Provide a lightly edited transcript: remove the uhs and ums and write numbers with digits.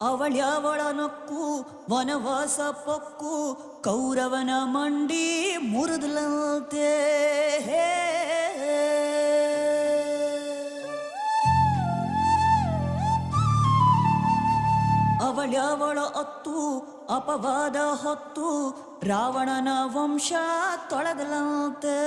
ಅವಳ್ಯಾವಳ ನಕ್ಕು ವನವಾಸ ಪಕ್ಕು ಕೌರವನ ಮಂಡಿ ಮುರಿದಲಂತೆ. ಅವಳ್ಯಾವಳ ಅತ್ತು ಅಪವಾದ ಹೊತ್ತು ರಾವಣನ ವಂಶ ತೊಳೆದಲಂತೆ.